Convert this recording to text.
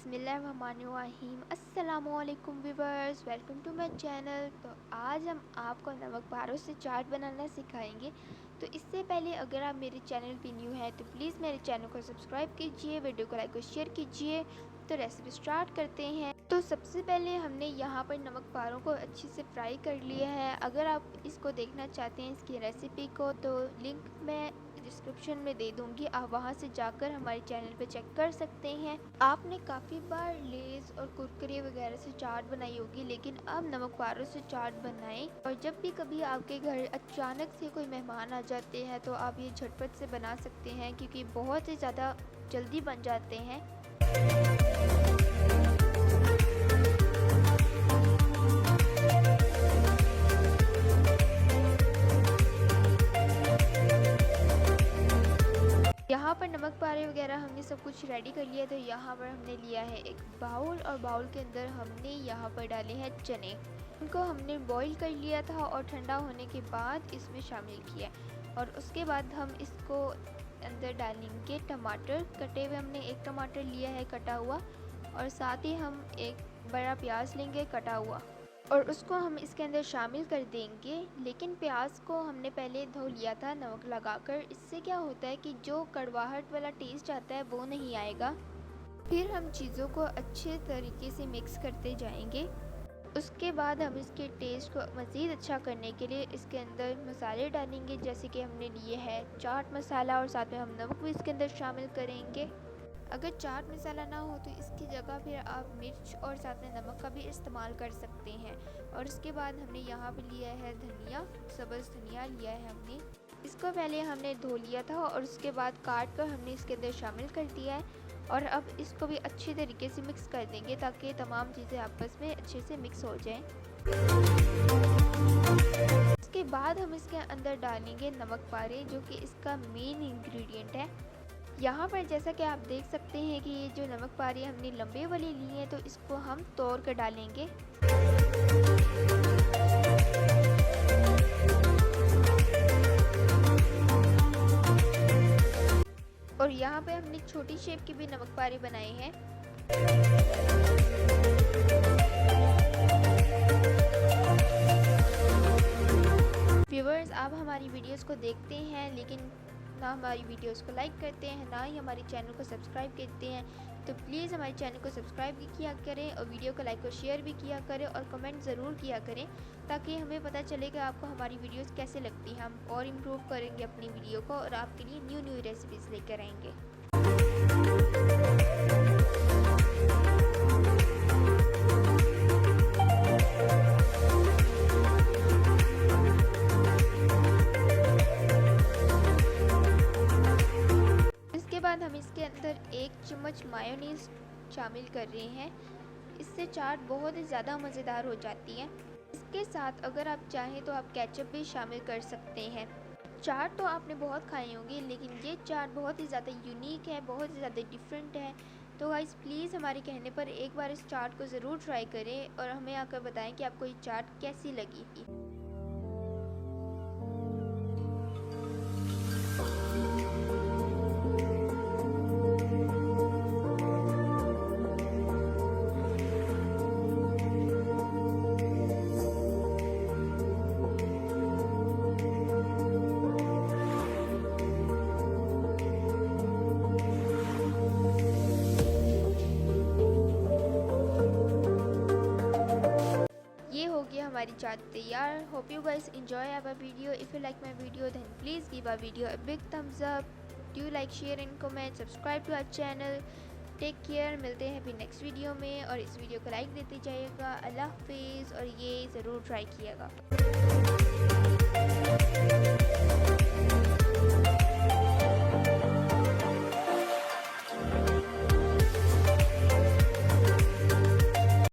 बिस्मिल्लाहिर्रहमानिर्रहीम। अस्सलामुअलैकुम viewers, welcome to my channel. तो आज हम आपको नमक पारों से चाट बनाना सिखाएंगे। तो इससे पहले अगर आप मेरे चैनल पे न्यू हैं तो प्लीज़ मेरे चैनल को सब्सक्राइब कीजिए, वीडियो को लाइक और शेयर कीजिए। तो रेसिपी स्टार्ट करते हैं। तो सबसे पहले हमने यहाँ पर नमक पारों को अच्छे से फ्राई कर लिया है। अगर आप इसको देखना चाहते हैं इसकी रेसिपी को तो लिंक मैं डिस्क्रिप्शन में दे दूंगी, आप वहां से जाकर हमारे चैनल पे चेक कर सकते हैं। आपने काफ़ी बार लेस और कुरकुरे वगैरह से चाट बनाई होगी, लेकिन अब नमक पारों से चाट बनाएं। और जब भी कभी आपके घर अचानक से कोई मेहमान आ जाते हैं तो आप ये झटपट से बना सकते हैं, क्योंकि बहुत ही ज़्यादा जल्दी बन जाते हैं। यहाँ पर नमक पारे वगैरह हमने सब कुछ रेडी कर लिया। तो यहाँ पर हमने लिया है एक बाउल, और बाउल के अंदर हमने यहाँ पर डाले हैं चने। उनको हमने बॉईल कर लिया था और ठंडा होने के बाद इसमें शामिल किया। और उसके बाद हम इसको अंदर डालेंगे टमाटर कटे हुए। हमने एक टमाटर लिया है कटा हुआ, और साथ ही हम एक बड़ा प्याज लेंगे कटा हुआ, और उसको हम इसके अंदर शामिल कर देंगे। लेकिन प्याज को हमने पहले धो लिया था नमक लगाकर। इससे क्या होता है कि जो कड़वाहट वाला टेस्ट आता है वो नहीं आएगा। फिर हम चीज़ों को अच्छे तरीके से मिक्स करते जाएंगे। उसके बाद हम इसके टेस्ट को मज़ीद अच्छा करने के लिए इसके अंदर मसाले डालेंगे, जैसे कि हमने लिए है चाट मसाला, और साथ में हम नमक भी इसके अंदर शामिल करेंगे। अगर चाट मसाला ना हो तो इसकी जगह फिर आप मिर्च और साथ में नमक का भी इस्तेमाल कर सकते हैं। और उसके बाद हमने यहाँ पे लिया है धनिया, सब्ज़ धनिया लिया है हमने। इसको पहले हमने धो लिया था और उसके बाद काट कर हमने इसके अंदर शामिल कर दिया है। और अब इसको भी अच्छी तरीके से मिक्स कर देंगे ताकि तमाम चीज़ें आपस में अच्छे से मिक्स हो जाएँ। उसके बाद हम इसके अंदर डालेंगे नमक पारे, जो कि इसका मेन इंग्रेडिएंट है। यहाँ पर जैसा कि आप देख सकते हैं कि ये जो नमक पारे हमने लंबे वाले लिए हैं, तो इसको हम तोड़ कर डालेंगे। और यहाँ पे हमने छोटी शेप के भी नमक पारे बनाए हैं। व्यूअर्स, आप हमारी वीडियोस को देखते हैं लेकिन ना हमारी वीडियोस को लाइक करते हैं, ना ही हमारे चैनल को सब्सक्राइब करते हैं। तो प्लीज़ हमारे चैनल को सब्सक्राइब भी किया करें, और वीडियो को लाइक और शेयर भी किया करें, और कमेंट ज़रूर किया करें, ताकि हमें पता चले कि आपको हमारी वीडियोस कैसे लगती हैं। हम और इम्प्रूव करेंगे अपनी वीडियो को, और आपके लिए न्यू रेसिपीज़ लेकर आएंगे। बाद हम इसके अंदर 1 चम्मच मायोनीज़ शामिल कर रहे हैं। इससे चाट बहुत ही ज़्यादा मज़ेदार हो जाती है। इसके साथ अगर आप चाहें तो आप केचप भी शामिल कर सकते हैं। चाट तो आपने बहुत खाई होंगी, लेकिन ये चाट बहुत ही ज़्यादा यूनिक है, बहुत ही ज़्यादा डिफरेंट है। तो गाइस, प्लीज़ हमारे कहने पर एक बार इस चाट को ज़रूर ट्राई करें, और हमें आकर बताएं कि आपको ये चाट कैसी लगी। ये हो गया हमारी चाट तैयार। Hope you guys enjoy our video. If you like my video then please give our video a big thumbs up. Do like, share and comment. Subscribe to our channel. Take care. मिलते हैं फिर next video में, और इस video को like देते जाइएगा। अल्लाह हाफिज़, और ये ज़रूर ट्राई कीजिएगा।